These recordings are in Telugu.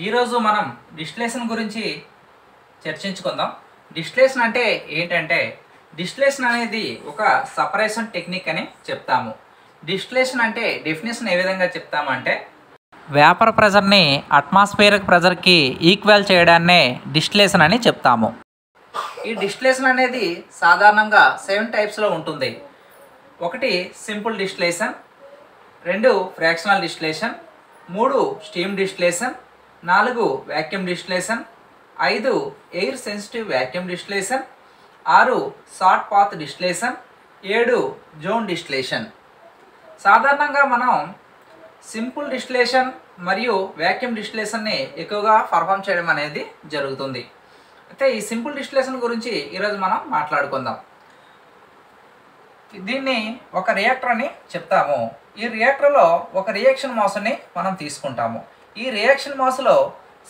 ఈరోజు మనం డిస్టిలేషన్ గురించి చర్చించుకుందాం. డిస్టిలేషన్ అంటే ఏంటంటే డిస్టిలేషన్ అనేది ఒక సపరేషన్ టెక్నిక్ అని చెప్తాము. డిస్టిలేషన్ అంటే డెఫినేషన్ ఏ విధంగా చెప్తామంటే వేపర్ ప్రెజర్ని అట్మాస్ఫియరిక్ ప్రెజర్కి ఈక్వల్ చేయడాన్నే డిస్టిలేషన్ అని చెప్తాము. ఈ డిస్టిలేషన్ అనేది సాధారణంగా 7 టైప్స్లో ఉంటుంది. 1 simple distillation, 2 fractional distillation, 3 steam distillation, 4 vacuum distillation, 5 air sensitive vacuum distillation, 6 short path distillation, 7 zone distillation. సాధారణంగా మనం సింపుల్ డిస్టిలేషన్ మరియు వాక్యూమ్ డిస్టిలేషన్ని ఎక్కువగా పర్ఫామ్ చేయడం అనేది జరుగుతుంది. అయితే ఈ సింపుల్ డిస్టిలేషన్ గురించి ఈరోజు మనం మాట్లాడుకుందాం. దీన్ని ఒక రియాక్టర్ అని చెప్తాము. ఈ రియాక్టర్లో ఒక రియాక్షన్ మాస్ని మనం తీసుకుంటాము. ఈ రియాక్షన్ మాస్లో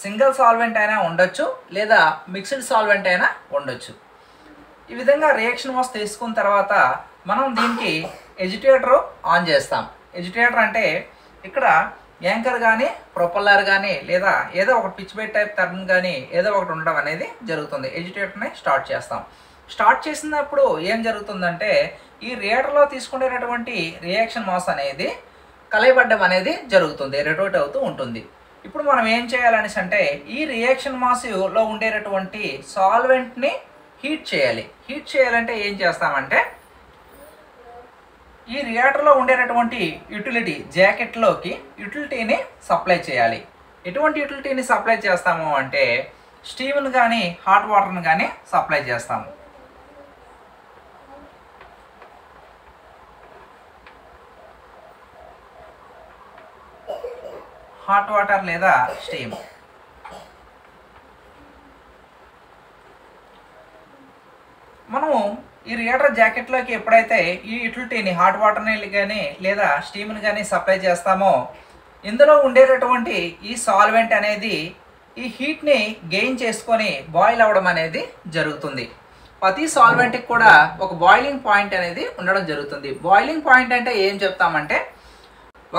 సింగిల్ సాల్వెంట్ అయినా ఉండొచ్చు, లేదా మిక్స్డ్ సాల్వెంట్ అయినా ఉండొచ్చు. ఈ విధంగా రియాక్షన్ మాస్ తీసుకున్న తర్వాత మనం దీనికి ఎజిటేటర్ ఆన్ చేస్తాం. ఎజిటేటర్ అంటే ఇక్కడ యాంకర్ కానీ ప్రొపల్లర్ కానీ లేదా ఏదో ఒక పిచ్ బెడ్ టైప్ టర్బిన్ కానీ ఏదో ఒకటి ఉండడం అనేది జరుగుతుంది. ఎజిటేటర్ని స్టార్ట్ చేస్తాం. స్టార్ట్ చేసినప్పుడు ఏం జరుగుతుందంటే ఈ రియాక్టర్లో తీసుకునేటటువంటి రియాక్షన్ మాస్ అనేది కలయబడ్డం అనేది జరుగుతుంది, రొటేట్ అవుతూ ఉంటుంది. ఇప్పుడు మనం ఏం చేయాలనేసి అంటే ఈ రియాక్షన్ మాస్లో ఉండేటటువంటి సాల్వెంట్ని హీట్ చేయాలి. హీట్ చేయాలంటే ఏం చేస్తామంటే ఈ రియాక్టర్లో ఉండేటటువంటి యూటిలిటీ జాకెట్లోకి యూటిలిటీని సప్లై చేయాలి. ఎటువంటి యూటిలిటీని సప్లై చేస్తాము అంటే స్టీమ్ని కానీ హాట్ వాటర్ని కానీ సప్లై చేస్తాము. హాట్ వాటర్ లేదా స్టీమ్. మనము ఈ రియాక్టర్ జాకెట్లోకి ఎప్పుడైతే ఈ యూటిలిటీని హాట్ వాటర్ని కానీ లేదా స్టీమ్ని కానీ సప్లై చేస్తామో ఇందులో ఉండేటటువంటి ఈ సాల్వెంట్ అనేది ఈ హీట్ని గెయిన్ చేసుకొని బాయిల్ అవ్వడం అనేది జరుగుతుంది. ప్రతి సాల్వెంట్కి కూడా ఒక బాయిలింగ్ పాయింట్ అనేది ఉండడం జరుగుతుంది. బాయిలింగ్ పాయింట్ అంటే ఏం చెప్తామంటే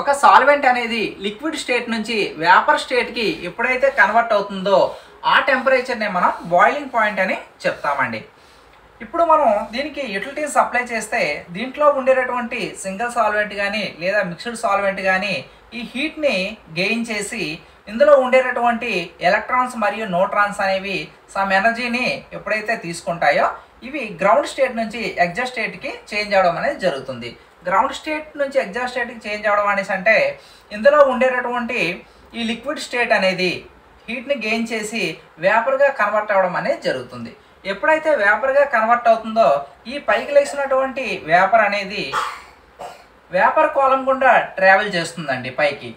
ఒక సాల్వెంట్ అనేది లిక్విడ్ స్టేట్ నుంచి వేపర్ స్టేట్కి ఎప్పుడైతే కన్వర్ట్ అవుతుందో ఆ టెంపరేచర్ని మనం బాయిలింగ్ పాయింట్ అని చెప్తామండి. ఇప్పుడు మనం దీనికి యూటిలిటీస్ సప్లై చేస్తే దీంట్లో ఉండేటటువంటి సింగిల్ సాల్వెంట్ కానీ లేదా మిక్స్డ్ సాల్వెంట్ కానీ ఈ హీట్ని గెయిన్ చేసి ఇందులో ఉండేటటువంటి ఎలక్ట్రాన్స్ మరియు న్యూట్రాన్స్ అనేవి సమ్ ఎనర్జీని ఎప్పుడైతే తీసుకుంటాయో ఇవి గ్రౌండ్ స్టేట్ నుంచి ఎగ్జాస్ట్ స్టేట్కి చేంజ్ అవ్వడం అనేది జరుగుతుంది. గ్రౌండ్ స్టేట్ నుంచి ఎగ్జాస్ట్ స్టేట్కి చేంజ్ అవ్వడం అనేసి అంటే ఇందులో ఉండేటటువంటి ఈ లిక్విడ్ స్టేట్ అనేది హీట్ని గెయిన్ చేసి వేపర్గా కన్వర్ట్ అవ్వడం అనేది జరుగుతుంది. ఎప్పుడైతే వేపర్గా కన్వర్ట్ అవుతుందో ఈ పైకి లేచినటువంటి వేపర్ అనేది వేపర్ కాలం గుండా ట్రావెల్ చేస్తుందండి పైకి.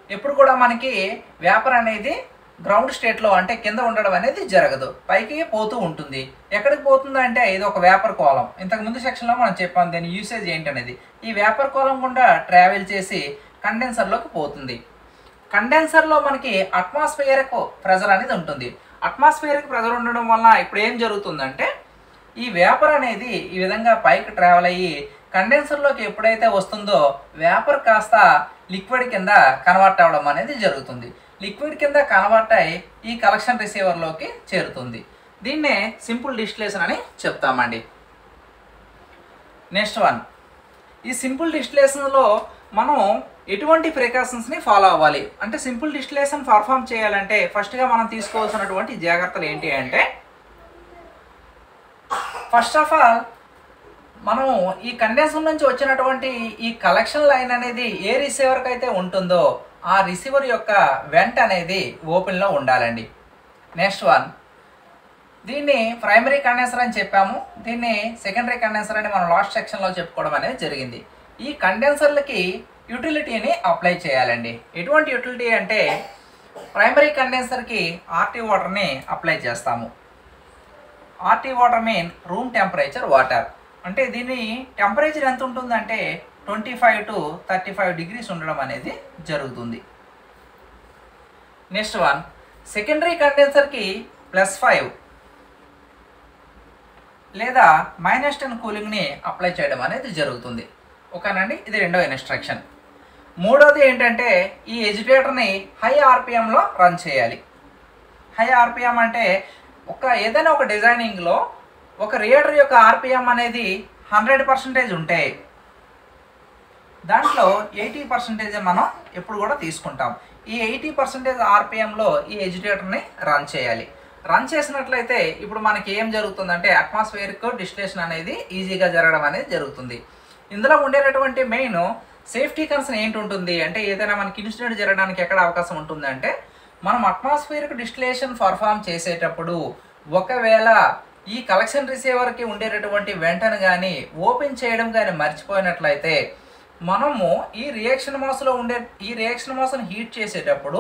ఎప్పుడు కూడా మనకి వేపర్ అనేది గ్రౌండ్ స్టేట్లో అంటే కింద ఉండడం అనేది జరగదు, పైకి పోతూ ఉంటుంది. ఎక్కడికి పోతుంది అంటే ఇది ఒక వేపర్ కాలం. ఇంతకు ముందు సెక్షన్లో మనం చెప్పాం దీని యూసేజ్ ఏంటనేది. ఈ వేపర్ కాలం గుండా ట్రావెల్ చేసి కండెన్సర్లోకి పోతుంది. కండెన్సర్లో మనకి అట్మాస్ఫియరిక్ ప్రెజర్ అనేది ఉంటుంది. అట్మాస్ఫియరిక్ ప్రెజర్ ఉండడం వల్ల ఇప్పుడు ఏం జరుగుతుందంటే ఈ వేపర్ అనేది ఈ విధంగా పైకి ట్రావెల్ అయ్యి కండెన్సర్లోకి ఎప్పుడైతే వస్తుందో వేపర్ కాస్త లిక్విడ్ కింద కన్వర్ట్ అవ్వడం అనేది జరుగుతుంది. లిక్విడ్ కింద కన్వర్ట్ అయ్యి ఈ కలెక్షన్ రిసీవర్లోకి చేరుతుంది. దీన్నే సింపుల్ డిస్టిలేషన్ అని చెప్తామండి. నెక్స్ట్ వన్, ఈ సింపుల్ డిస్టిలేషన్లో మనం ఎటువంటి ప్రికాషన్స్ని ఫాలో అవ్వాలి అంటే సింపుల్ డిస్టిలేషన్ పర్ఫామ్ చేయాలంటే ఫస్ట్గా మనం తీసుకోవాల్సినటువంటి జాగ్రత్తలు ఏంటి అంటే ఫస్ట్ ఆఫ్ ఆల్ మనం ఈ కండెన్సర్ నుంచి వచ్చినటువంటి ఈ కలెక్షన్ లైన్ అనేది ఏ రిసీవర్కి అయితే ఉంటుందో ఆ రిసీవర్ యొక్క వెంట్ అనేది ఓపెన్లో ఉండాలండి. నెక్స్ట్ వన్, దీన్ని ప్రైమరీ కండెన్సర్ అని చెప్పాము, దీన్ని సెకండరీ కండెన్సర్ అని మనం లాస్ట్ సెక్షన్లో చెప్పుకోవడం అనేది జరిగింది. ఈ కండెన్సర్లకి యూటిలిటీని అప్లై చేయాలండి. ఎటువంటి యూటిలిటీ అంటే ప్రైమరీ కండెన్సర్కి ఆర్టీ వాటర్ని అప్లై చేస్తాము. RT water mean room temperature water. అంటే దీని టెంపరేచర్ ఎంత ఉంటుందంటే 25 to 35 degrees ఉండడం అనేది జరుగుతుంది. నెక్స్ట్ వన్, సెకండరీ కండెన్సర్కి +5 లేదా -10 కూలింగ్ని అప్లై చేయడం అనేది జరుగుతుంది. ఓకేనండి, ఇది రెండవ ఇన్స్ట్రక్షన్. మూడోది ఏంటంటే ఈ ఎజిటేటర్ని హై ఆర్పిఎంలో రన్ చేయాలి. హై ఆర్పిఎం అంటే ఏదైనా ఒక డిజైనింగ్లో ఒక రియేటర్ యొక్క ఆర్పిఎం అనేది 100% ఉంటే దాంట్లో 80% మనం ఎప్పుడు కూడా తీసుకుంటాం. ఈ 80% ఆర్పిఎంలో ఈ ఎజిటేటర్ని రన్ చేయాలి. రన్ చేసినట్లయితే ఇప్పుడు మనకి ఏం జరుగుతుందంటే అట్మాస్ఫియరిక్ డిస్టిలేషన్ అనేది ఈజీగా జరగడం అనేది జరుగుతుంది. ఇందులో ఉండేటటువంటి మెయిన్ సేఫ్టీ కన్సర్న్ ఏంటి ఉంటుంది అంటే ఏదైనా మనకి ఇన్సిడెంట్ జరగడానికి ఎక్కడ అవకాశం ఉంటుంది అంటే మనం అట్మాస్ఫియరిక్ డిస్టిలేషన్ పర్ఫామ్ చేసేటప్పుడు ఒకవేళ ఈ కలెక్షన్ రిసీవర్కి ఉండేటటువంటి వెంటను కానీ ఓపెన్ చేయడం కానీ మర్చిపోయినట్లయితే మనము ఈ రియాక్షన్ మాస్ను హీట్ చేసేటప్పుడు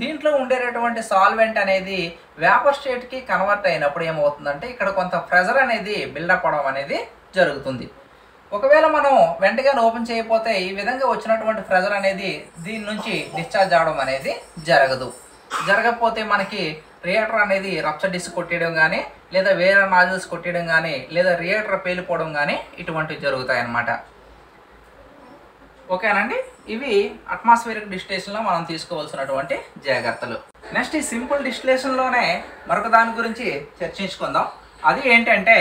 దీంట్లో ఉండేటటువంటి సాల్వెంట్ అనేది వేపర్ స్టేట్కి కన్వర్ట్ అయినప్పుడు ఏమవుతుందంటే ఇక్కడ కొంత ప్రెజర్ అనేది బిల్డప్ అవడం అనేది జరుగుతుంది. ఒకవేళ మనం వెంటనే ఓపెన్ చేయకపోతే ఈ విధంగా వచ్చినటువంటి ప్రెజర్ అనేది దీని నుంచి డిశ్చార్జ్ అవడం అనేది జరగకపోతే మనకి రియాక్టర్ అనేది రప్చర్ డిస్క్ కొట్టేయడం కానీ లేదా వేరే నాజిల్స్ కొట్టేయడం కానీ లేదా రియాక్టర్ పేలిపోవడం కానీ ఇటువంటివి జరుగుతాయి అన్నమాట. ఓకేనండి, ఇవి అట్మాస్ఫియరిక్ డిస్టిలేషన్లో మనం తీసుకోవాల్సినటువంటి జాగ్రత్తలు. నెక్స్ట్ ఈ సింపుల్ డిస్టిలేషన్లోనే మరొక దాని గురించి చర్చించుకుందాం. అది ఏంటంటే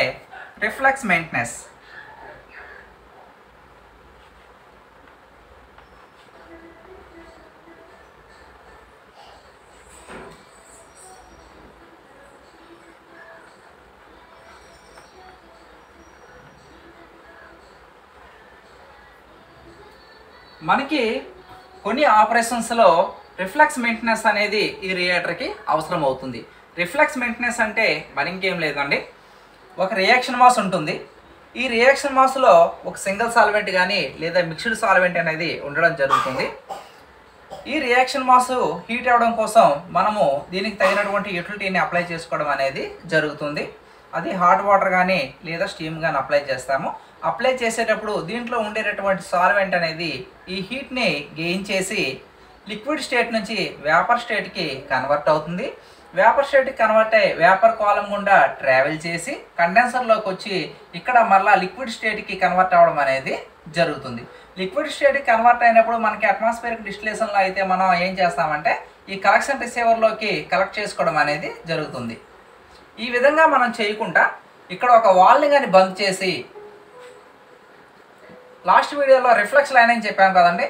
రిఫ్లెక్స్ మెయింటెనెన్స్. మనకి కొన్ని ఆపరేషన్స్లో రిఫ్లెక్స్ మెయింటెనెన్స్ అనేది ఈ రియాక్టర్కి అవసరం అవుతుంది. రిఫ్లెక్స్ మెయింటెనెన్స్ అంటే మరి ఇంకేం లేదండి, ఒక రియాక్షన్ మాస్ ఉంటుంది. ఈ రియాక్షన్ మాస్లో ఒక సింగిల్ సాల్వెంట్ కానీ లేదా మిక్స్డ్ సాల్వెంట్ అనేది ఉండడం జరుగుతుంది. ఈ రియాక్షన్ మాస్ హీట్ అవ్వడం కోసం మనము దీనికి తగినటువంటి యూటిలిటీని అప్లై చేసుకోవడం అనేది జరుగుతుంది. అది హాట్ వాటర్ కానీ లేదా స్టీమ్ కానీ అప్లై చేస్తాము. అప్లై చేసేటప్పుడు దీంట్లో ఉండేటటువంటి సాల్వెంట్ అనేది ఈ హీట్ని గెయిన్ చేసి లిక్విడ్ స్టేట్ నుంచి వేపర్ స్టేట్కి కన్వర్ట్ అవుతుంది. వేపర్ స్టేట్కి కన్వర్ట్ అయ్యి వేపర్ కాలం గుండా ట్రావెల్ చేసి కండెన్సర్లోకి వచ్చి ఇక్కడ మరలా లిక్విడ్ స్టేట్కి కన్వర్ట్ అవ్వడం అనేది జరుగుతుంది. లిక్విడ్ స్టేట్కి కన్వర్ట్ అయినప్పుడు మనకి అట్మాస్ఫియరిక్ డిస్టిలేషన్లో అయితే మనం ఏం చేస్తామంటే ఈ కలెక్షన్ రిసీవర్లోకి కలెక్ట్ చేసుకోవడం అనేది జరుగుతుంది. ఈ విధంగా మనం చేయకుండా ఇక్కడ ఒక వాల్ని కానీ బంద్ చేసి, లాస్ట్ వీడియోలో రిఫ్లెక్స్ లైన్ అని చెప్పాను కదండి,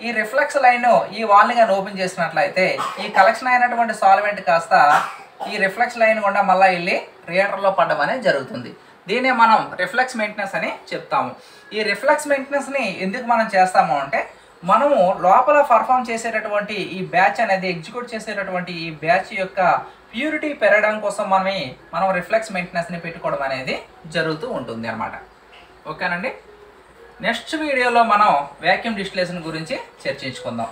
ఈ రిఫ్లెక్స్ లైన్ ఈ వాల్ని కానీ ఓపెన్ చేసినట్లయితే ఈ కలెక్షన్ అయినటువంటి సాల్వెంట్ కాస్త ఈ రిఫ్లెక్స్ లైన్ గుండా మళ్ళీ వెళ్ళి రియాక్టర్లో పడడం అనేది జరుగుతుంది. దీన్నే మనం రిఫ్లెక్స్ మెయింటెనెన్స్ అని చెప్తాము. ఈ రిఫ్లెక్స్ మెయింటెనెన్స్ని ఎందుకు మనం చేస్తాము అంటే మనము లోపల పర్ఫామ్ చేసేటటువంటి ఈ బ్యాచ్ అనేది ఎగ్జిక్యూట్ చేసేటటువంటి ఈ బ్యాచ్ యొక్క ప్యూరిటీ పెరగడం కోసం మనం రిఫ్లెక్స్ మెయింటెనెన్స్ని పెట్టుకోవడం అనేది జరుగుతూ ఉంటుంది అన్నమాట. ఓకేనండి, నెక్స్ట్ వీడియోలో మనం వాక్యూమ్ డిస్టిలేషన్ గురించి చర్చించుకుందాం.